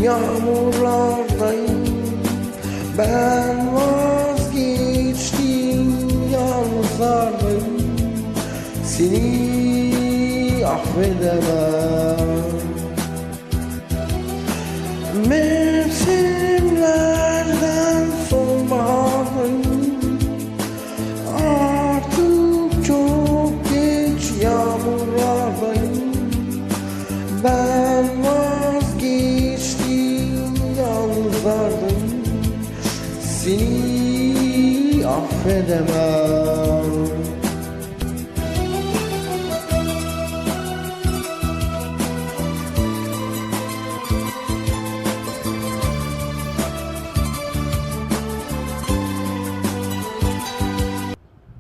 yağmurlardayım. Ben vazgeçtim, yalnızlardayım. Seni affedemem. Mevsimlerden sonbahardayım. Artık çok geç, yağmurlardayım. Ben vazgeçtim, yalnızlardayım. Seni affedemem.